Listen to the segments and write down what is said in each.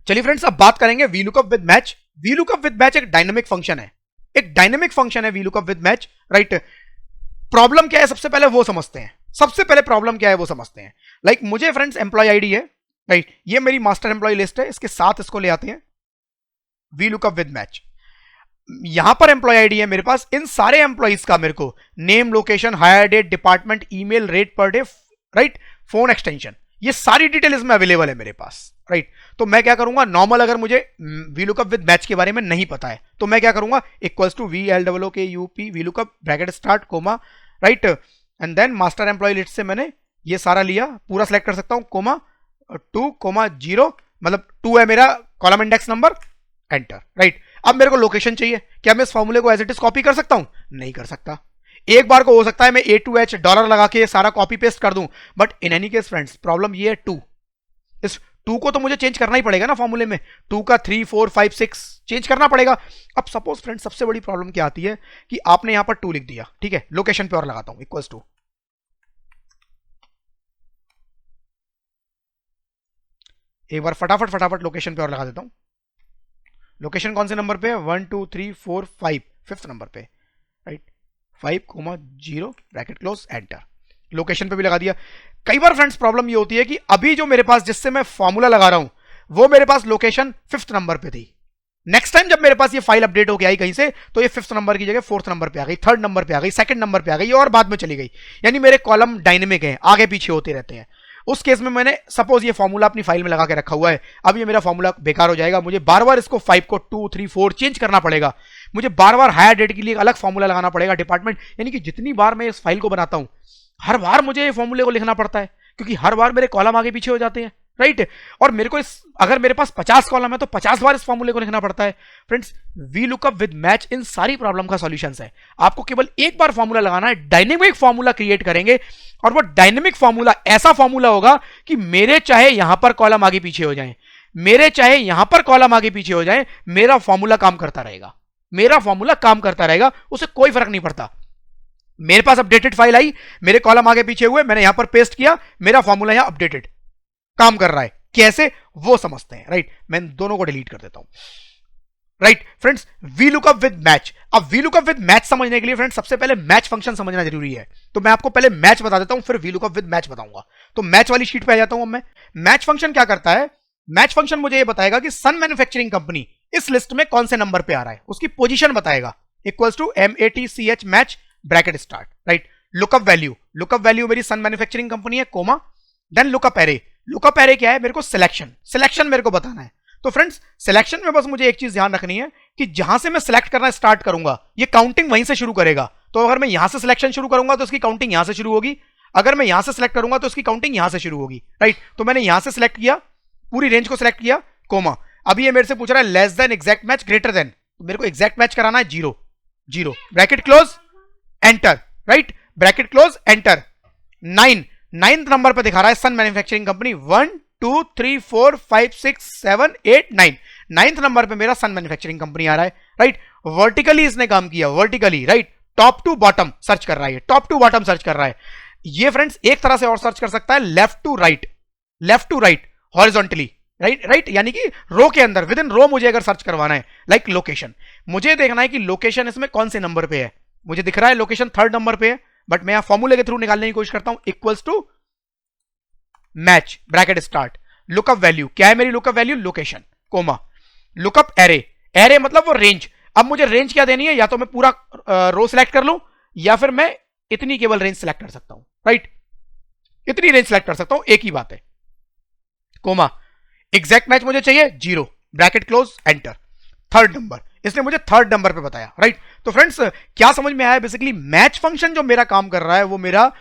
चलिए फ्रेंड्स, अब बात करेंगे VLOOKUP with match. VLOOKUP with match एक डायनेमिक फंक्शन है, एक डायनेमिक फंक्शन है VLOOKUP with match, right. Problem क्या है सबसे पहले वो समझते हैं, सबसे पहले प्रॉब्लम क्या है वो समझते हैं। लाइक मुझे फ्रेंड्स एम्प्लॉय आईडी है, राइट, ये मेरी मास्टर एम्प्लॉय लिस्ट है, इसके साथ इसको ले आते हैं वीलुकअप विद मैच। यहां पर एम्प्लॉय आईडी है मेरे पास, इन सारे एम्प्लॉइज का मेरे को name, location, hire date, department, email, rate per day, right, phone extension, ये सारी डिटेल इसमें अवेलेबल है मेरे पास, राइट। तो मैं क्या करूंगा, नॉर्मल अगर मुझे वीलुकअप विद मैच के बारे में नहीं पता है तो मैं क्या करूंगा, equals to VLOOKUP VLOOKUP bracket start comma, right, and then master employ list से मैंने ये सारा लिया, पूरा सेलेक्ट कर सकता हूं, कोमा 2,0, मतलब 2 है मेरा column index number, enter, right. अब मेरे को लोकेशन चाहिए, क्या मैं इस फॉर्मूले को एज इट इज कॉपी कर सकता हूं? नहीं कर सकता। एक बार को हो सकता है मैं A2H डॉलर लगा के सारा कॉपी पेस्ट कर दूं, but in any case friends problem ये है 2, इस 2 को तो मुझे चेंज करना ही पड़ेगा ना फॉर्मूले में, 2 का 3, 4, 5, 6 चेंज करना पड़ेगा। अब सपोज फ्रेंड्स सबसे बड़ी प्रॉब्लम क्या आती है कि आपने यहां पर 2 लिख दिया, ठीक है, लोकेशन पे और लगाता हूं इक्वल्स टू, एक बार फटाफट लोकेशन पे और लगा देता हूं। लोकेशन कौन से नंबर पे है? 1 2 3 4 5, 5th नंबर पे, right, 5,0 bracket close, enter. Location पे भी लगा दिया। कई बार फ्रेंड्स प्रॉब्लम ये होती है कि अभी जो मेरे पास जिससे मैं फॉर्मूला लगा रहा हूं वो मेरे पास लोकेशन 5th नंबर पे थी, नेक्स्ट टाइम जब मेरे पास ये फाइल अपडेट होके आई कहीं से तो ये 5th नंबर की जगह 4th नंबर पे आ गई, 3rd नंबर पे आ गई, 2nd नंबर पे आ गई और बाद में चली गई। यानी मेरे कॉलम डायनेमिक है, आगे पीछे होते रहते हैं। उस केस में मैंने सपोज ये फॉर्मूला अपनी फाइल में लगा के रखा हुआ है, अब ये मेरा फॉर्मूला बेकार हो जाएगा, मुझे बार बार इसको 5 को 2 3 4 चेंज करना पड़ेगा, मुझे बार बार हायर डेट के लिए एक अलग फॉर्मूला लगाना पड़ेगा, डिपार्टमेंट, यानी कि जितनी बार मैं इस फाइल को बनाता हूं हर बार मुझे ये फॉर्मूले को लिखना पड़ता है, क्योंकि हर बार मेरे कॉलम आगे पीछे हो जाते हैं, राइट। और मेरे को अगर मेरे पास 50 कॉलम है तो 50 बार इस फॉर्मूले को लिखना पड़ता है। फ्रेंड्स वीलुकअप विद मैच इन सारी प्रॉब्लम का सॉल्यूशन है। आपको केवल एक बार फॉर्मूला लगाना है, डायनेमिक फॉर्मूला क्रिएट करेंगे और वो डायनेमिक फॉर्मूला ऐसा फॉर्मूला होगा कि मेरे चाहे यहां पर कॉलम आगे पीछे हो जाए, मेरे चाहे यहां पर कॉलम आगे पीछे हो जाए, मेरा फॉर्मूला काम करता रहेगा, मेरा फॉर्मूला काम करता रहेगा, उसे कोई फर्क नहीं पड़ता। मेरे पास अपडेटेड फाइल आई, मेरे कॉलम आगे पीछे हुए, मैंने यहां पर पेस्ट किया, मेरा फॉर्मूला यहां अपडेटेड काम कर रहा है। कैसे वो समझते हैं, राइट। मैं दोनों को डिलीट कर देता हूं, right. Friends VLOOKUP with match, अब वीलुकअप विद मैच समझने के लिए फ्रेंड्स सबसे पहले मैच फंक्शन समझना जरूरी है, तो मैं आपको पहले मैच बता देता हूं फिर वीलुकअप विद मैच बताऊंगा। तो मैच वाली शीट पे आ जाता हूं मैं। मैच फंक्शन क्या करता है? मैच फंक्शन मुझे ये बताएगा कि सन मैन्युफैक्चरिंग कंपनी इस लिस्ट में कौन से नंबर पे आ रहा है, उसकी पोजीशन बताएगा, equals to MATCH match bracket start, right. Lookup value मेरी सन मैन्युफैक्चरिंग कंपनी है, comma, then lookup array. Lookup array क्या है? मेरे को सिलेक्शन मेरे को बताना है। तो फ्रेंड्स सिलेक्शन में बस मुझे एक चीज ध्यान रखनी है कि जहां से मैं सिलेक्ट करना स्टार्ट करूंगा ये काउंटिंग वहीं से शुरू करेगा। तो अगर मैं यहां से सिलेक्शन शुरू करूंगा तो उसकी काउंटिंग यहां से शुरू होगी, अगर मैं यहां से सिलेक्ट करूंगा तो उसकी काउंटिंग यहां से शुरू होगी, राइट। तो मैंने यहां से सिलेक्ट किया, पूरी रेंज को सिलेक्ट किया, कोमा। अभी ये मेरे से पूछ रहा है less than exact match greater than, तो मेरे को एग्जैक्ट मैच कराना है 0 bracket close, enter, right, bracket close, enter. 9th number पे दिखा रहा है सन मैन्युफैक्चरिंग कंपनी, 1 2 3 4 5 6 7 8 9, 9th नंबर पे मेरा सन मैन्युफैक्चरिंग कंपनी आ रहा है, राइट। वर्टिकली इसने काम किया, vertically, right, top to bottom search कर रहा है, टॉप टू बॉटम सर्च कर रहा है। ये फ्रेंड्स एक तरह से और सर्च कर सकता है, left to right horizontally, right, यानी कि रो के अंदर, विद इन रो मुझे अगर सर्च करवाना है, लाइक लोकेशन, मुझे देखना है कि लोकेशन इसमें कौन से नंबर पे है। मुझे दिख रहा है लोकेशन 3rd नंबर पे है, बट मैं यहां फॉर्मूले के थ्रू निकालने की कोशिश करता हूं, equals to match bracket start, lookup value, क्या है मेरी lookup value? Location, comma, lookup array मतलब वो रेंज। अब मुझे रेंज क्या देनी है, या तो मैं पूरा रो सिलेक्ट कर लूं या फिर मैं इतनी केवल रेंज सिलेक्ट कर सकता हूं, राइट, इतनी रेंज सिलेक्ट कर सकता हूं, एक ही बात है, कोमा। एग्जैक्ट मैच मुझे चाहिए 0 bracket close, enter. 3rd number, इसने मुझे 3rd नंबर पे बताया, राइट। तो फ्रेंड्स क्या समझ में आया? बेसिकली मैच फंक्शन जो मेरा काम कर रहा है वो मेरा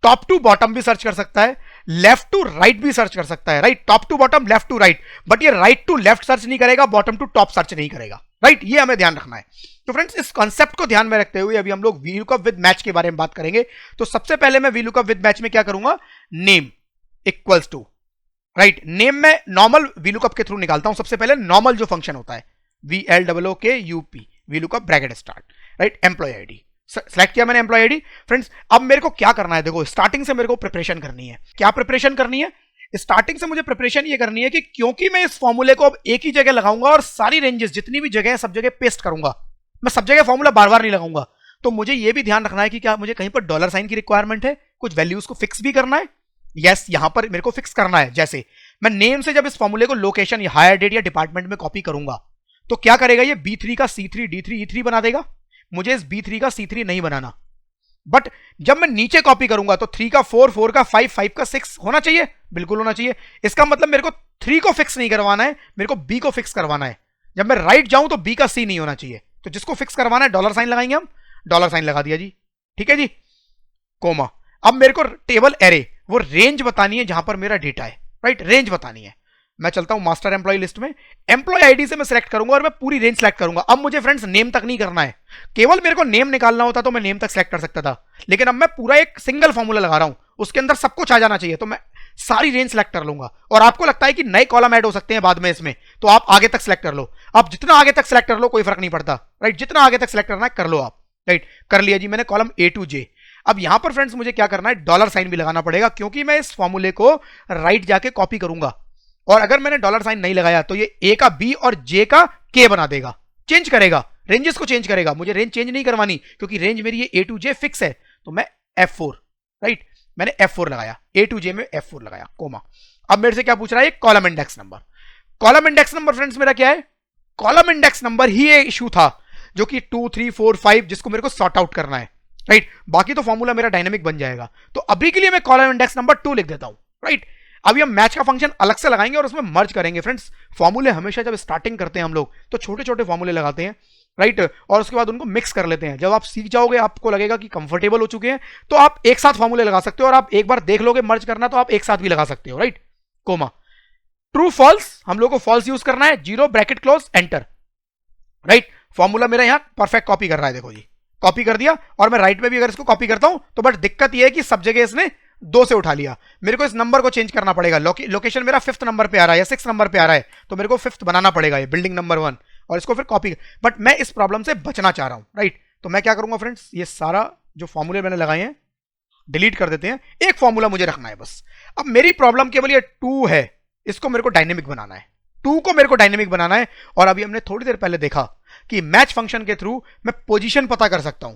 टॉप टू बॉटम भी सर्च कर सकता है, लेफ्ट टू राइट भी सर्च कर सकता है, right, top to bottom, left to right, but ये राइट टू लेफ्ट सर्च नहीं करेगा, बॉटम टू टॉप सर्च नहीं करेगा, राइट। ये हमें ध्यान रखना है। तो फ्रेंड्स इस कॉन्सेप्ट को ध्यान में रखते हुए अभी हम लोग वीलुकअप विद मैच के बारे में बात करेंगे। तो सबसे पहले मैं वीलुकअप विद मैच में क्या करूंगा, name equals to, right, name में नॉर्मल वीलुकअप के थ्रू निकालता हूं। सबसे पहले नॉर्मल जो फंक्शन होता है VLOOKUP VLOOKUP bracket start, right, employ ID select किया मैंने, एम्प्लॉय आईडी। फ्रेंड्स अब मेरे को क्या करना है, देखो स्टार्टिंग से मेरे को प्रिपरेशन करनी है। क्या प्रिपरेशन करनी है? स्टार्टिंग से मुझे प्रिपरेशन ये करनी है कि क्योंकि मैं इस फॉर्मूले को अब एक ही जगह लगाऊंगा और सारी रेंजेस जितनी भी जगह है सब जगह पेस्ट करूंगा, मैं सब जगह फॉर्मूला बार बार नहीं लगाऊंगा, तो मुझे ये भी ध्यान रखना है कि क्या मुझे कहीं पर डॉलर साइन की रिक्वायरमेंट है, कुछ वैल्यूज को फिक्स भी करना है। यस, यहां पर मेरे को फिक्स करना है। जैसे मैं नेम से जब इस फॉर्मूले को लोकेशन या हायर डेट या डिपार्टमेंट में कॉपी करूंगा तो क्या करेगा, ये B3 का C3 D3 E3 बना देगा। मुझे इस B3 का C3 नहीं बनाना, बट जब मैं नीचे कॉपी करूंगा तो 3 का 4, 4 का 5, 5 का 6 होना चाहिए, बिल्कुल होना चाहिए। इसका मतलब मेरे को 3 को फिक्स नहीं करवाना है, मेरे को B को फिक्स करवाना है। जब मैं राइट जाऊं तो B का C नहीं होना चाहिए, तो जिसको फिक्स करवाना है डॉलर साइन लगाएंगे हम, डॉलर साइन लगा दिया जी, ठीक है जी, कोमा। अब मेरे को टेबल एरे वो रेंज बतानी है जहां पर मेरा डेटा है, राइट, रेंज बतानी है। मैं चलता हूं मास्टर एम्प्लॉय लिस्ट में, एम्प्लॉय आईडी से मैं सिलेक्ट करूंगा और मैं पूरी रेंज सेलेक्ट करूंगा। अब मुझे फ्रेंड्स नेम तक नहीं करना है, केवल मेरे को नेम निकालना होता तो मैं नेम तक सिलेक्ट कर सकता था, लेकिन अब मैं पूरा एक सिंगल फॉर्मूला लगा रहा हूं, उसके अंदर सब कुछ आ जाना चाहिए, तो मैं सारी रेंज सेलेक्ट कर लूंगा। और आपको लगता है कि नए कॉलम ऐड हो सकते हैं बाद में इसमें, तो आप आगे तक सिलेक्ट कर लो, आप जितना आगे तक सिलेक्ट कर लो कोई फर्क नहीं पड़ता, राइट, जितना आगे तक सिलेक्ट करना है कर लो आप, राइट, कर लिया जी मैंने कॉलम A to J। अब यहां पर फ्रेंड्स मुझे क्या करना है, डॉलर साइन भी लगाना पड़ेगा, क्योंकि मैं इस फॉर्मूले को राइट जाके कॉपी करूंगा, और अगर मैंने डॉलर साइन नहीं लगाया तो ये A का B और J का K बना देगा, चेंज करेगा, रेंजेस को चेंज करेगा। मुझे रेंज चेंज नहीं करवानी क्योंकि रेंज मेरी ये A to J फिक्स है, तो मैं F4, राइट, मैंने F4 लगाया, A to J में F4 लगाया, कोमा। अब मेरे से क्या पूछ रहा है, column index number. Column index number friends मेरा क्या है, कॉलम इंडेक्स नंबर ही ये इशू था जो कि 2, 3, 4, 5 जिसको मेरे को सॉर्ट आउट करना है, राइट, बाकी तो फॉर्मूला मेरा डायनेमिक बन जाएगा। तो अभी के लिए मैं कॉलम इंडेक्स नंबर 2 लिख देता हूं, राइट। अभी हम मैच का फंक्शन अलग से लगाएंगे और उसमें मर्ज करेंगे। फ्रेंड्स फॉर्मूले हमेशा जब स्टार्टिंग करते हैं हम लोग तो छोटे छोटे फॉर्मूले लगाते हैं, राइट, और उसके बाद उनको मिक्स कर लेते हैं। जब आप सीख जाओगे, आपको लगेगा कि कंफर्टेबल हो चुके हैं, तो आप एक साथ फॉर्मूले लगा सकते हो, और आप एक बार देख लोगे मर्ज करना तो आप एक साथ भी लगा सकते हो, राइट, कोमा। ट्रू फॉल्स, हम लोग को फॉल्स यूज करना है, 0 bracket close enter, right. Formula मेरा यहां परफेक्ट कॉपी कर रहा है, देखो जी, कॉपी कर दिया। और मैं राइट में भी अगर इसको कॉपी करता हूं तो बट दिक्कत यह है कि सब जगह इसने 2 से उठा लिया, मेरे को इस नंबर को चेंज करना पड़ेगा। लोकेशन मेरा 5th नंबर पे आ रहा है या 6th नंबर पे आ रहा है, तो मेरे को 5th बनाना पड़ेगा, ये बिल्डिंग नंबर 1, और इसको फिर कॉपी। बट मैं इस प्रॉब्लम से बचना चाह रहा हूं, राइट, तो मैं क्या करूंगा फ्रेंड्स, ये सारा जो फॉर्मूले मैंने लगाए हैं डिलीट कर देते हैं, एक फॉर्मूला मुझे रखना है बस। अब मेरी प्रॉब्लम केवल ये 2 है, इसको मेरे को डायनेमिक बनाना है, 2 को मेरे को डायनेमिक बनाना है। और अभी हमने थोड़ी देर पहले देखा कि मैच फंक्शन के थ्रू मैं पोजीशन पता कर सकता हूं,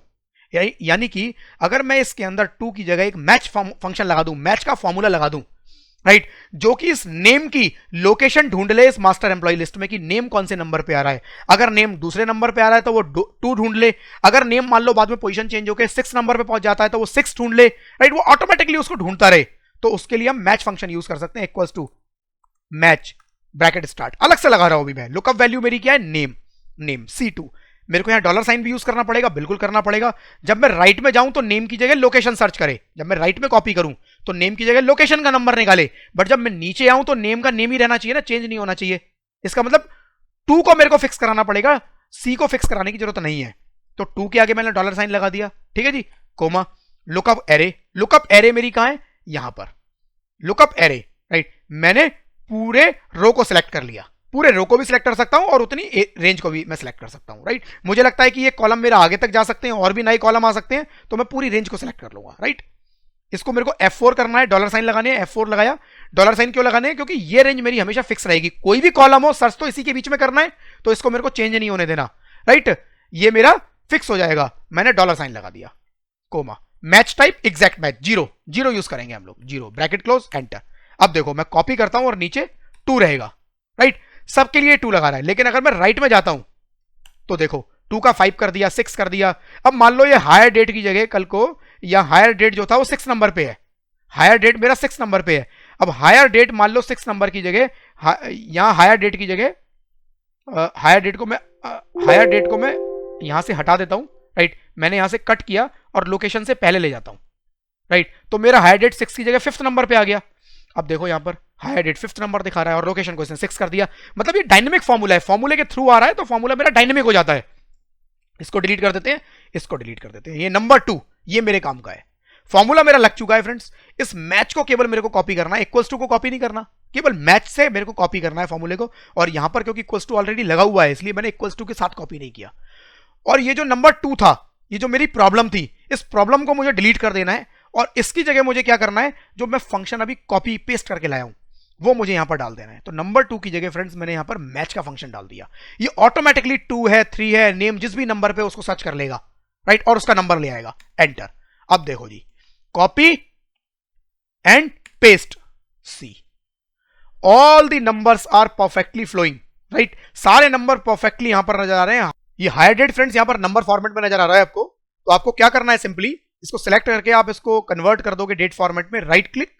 यानी कि अगर मैं इसके अंदर 2 की जगह एक मैच फंक्शन लगा दूं, मैच का फॉर्मूला लगा दूं, राइट, जो कि इस नेम की लोकेशन ढूंढ ले इस मास्टर एम्प्लॉय लिस्ट में कि नेम कौन से नंबर पे आ रहा है। अगर नेम दूसरे नंबर पे आ रहा है तो वो 2 ढूंढ ले, अगर नेम मान लो बाद में पोजीशन चेंज होकर 6 नंबर पे पहुंच जाता है तो वो 6 ढूंढ ले, राइट, वो ऑटोमेटिकली उसको ढूंढता रहे। तो उसके लिए हम मैच फंक्शन यूज कर सकते हैं, equals to match bracket start, अलग से लगा रहा हूं अभी मैं। लुकअप वैल्यू मेरी क्या है, नेम C2। मेरे को यहां डॉलर साइन भी यूज करना पड़ेगा, बिल्कुल करना पड़ेगा। जब मैं राइट में जाऊं तो नेम की जगह लोकेशन सर्च करे, जब मैं राइट में कॉपी करूं तो नेम की जगह लोकेशन का नंबर निकाले, बट जब मैं नीचे आऊं तो नेम का नेम ही रहना चाहिए ना, चेंज नहीं होना चाहिए। इसका मतलब 2 को मेरे को फिक्स कराना पड़ेगा, C को फिक्स कराने की जरूरत नहीं है। तो 2 के आगे मैंने डॉलर साइन लगा दिया, ठीक है जी, comma. Lookup array, lookup array मेरी कहां है, यहां पर लुकअप एरे, राइट। मैंने पूरे रो को सिलेक्ट कर लिया, पूरे रो को भी सिलेक्ट कर सकता हूं और उतनी रेंज को भी मैं सिलेक्ट कर सकता हूं, राइट। मुझे लगता है कि ये कॉलम मेरा आगे तक जा सकते हैं और भी नए कॉलम आ सकते हैं, तो मैं पूरी रेंज को सिलेक्ट कर लूंगा, राइट। इसको मेरे को F4 करना है, डॉलर साइन लगाने हैं, F4 लगाया। डॉलर साइन क्यों लगाने हैं, क्योंकि ये रेंज मेरी हमेशा फिक्स रहेगी, कोई भी कॉलम हो सर्च तो इसी के बीच में करना है, तो इसको मेरे को चेंज नहीं होने देना, राइट, ये मेरा फिक्स हो जाएगा। मैंने डॉलर साइन लगा दिया, comma. Match type exact match, 0 use करेंगे हम लोग, 0 ब्रैकेट क्लोज एंटर। अब देखो मैं कॉपी करता हूं और नीचे 2 रहेगा, राइट, सबके लिए 2 लगा रहा है। लेकिन अगर मैं राइट में जाता हूं तो देखो 2 का 5 कर दिया, 6 कर दिया। अब मान लो ये हायर डेट की जगह कल को, या हायर डेट जो था वो 6 नंबर पे है, हायर डेट मेरा 6 नंबर पे है। अब हायर डेट मान लो 6 नंबर की जगह, यहां हायर डेट की जगह हायर डेट को मैं यहां से हटा देता हूं, राइट, मैंने यहां से कट किया और लोकेशन से पहले ले जाता हूं, राइट, तो मेरा हायर डेट 6 की जगह 5th नंबर पे आ गया। अब देखो यहां पर हायर डेट 5th नंबर दिखा रहा है और लोकेशन को इसने 6 कर दिया। मतलब ये डायनेमिक फॉर्मूला है, फॉर्मूले के थ्रू आ रहा है तो फॉर्मूला मेरा डायनेमिक हो जाता है। इसको डिलीट कर देते हैं, इसको डिलीट कर देते हैं। ये नंबर 2 ये मेरे काम का है, फॉर्मूला मेरा लग चुका है फ्रेंड्स। इस मैच को केवल मेरे को कॉपी करना है, इक्वल्स टू को कॉपी नहीं करना, केवल मैच से मेरे को कॉपी करना है फॉर्मूले को। और यहां पर क्योंकि इक्वल्स टू ऑलरेडी लगा हुआ है इसलिए मैंने इक्वल्स टू के साथ कॉपी नहीं किया। और ये जो नंबर 2 था, ये जो मेरी प्रॉब्लम थी, इस प्रॉब्लम को मुझे डिलीट कर देना है और इसकी जगह मुझे क्या करना है, जो मैं फंक्शन अभी कॉपी पेस्ट करके लाया हूं वो मुझे यहां पर डाल देना है। तो नंबर 2 की जगह फ्रेंड्स मैंने यहां पर मैच का फंक्शन डाल दिया। ये ऑटोमेटिकली 2 है 3 है नेम जिस भी नंबर पे उसको सर्च कर लेगा, राइट, और उसका नंबर ले आएगा। एंटर। अब देखो जी, copy and paste see, all the numbers are perfectly flowing, right, सारे नंबर परफेक्टली यहां पर नजर आ रहे हैं। ये हायर डेट फ्रेंड्स यहां पर नंबर फॉर्मेट में नजर आ रहा है आपको। तो आपको क्या करना है, सिंपली इसको सिलेक्ट करके आप इसको कन्वर्ट कर दोगे डेट फॉर्मेट में, राइट क्लिक,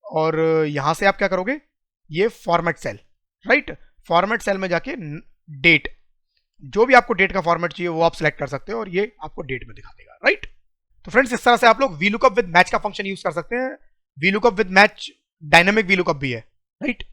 और यहां से आप क्या करोगे, ये format cell, right, format cell में जाके डेट, जो भी आपको डेट का फॉर्मेट चाहिए वो आप सिलेक्ट कर सकते हो और ये आपको डेट में दिखा देगा, राइट। तो फ्रेंड्स इस तरह से आप लोग वीलुकअप विद मैच का फंक्शन यूज कर सकते हैं। VLOOKUP with match dynamic VLOOKUP भी है, राइट।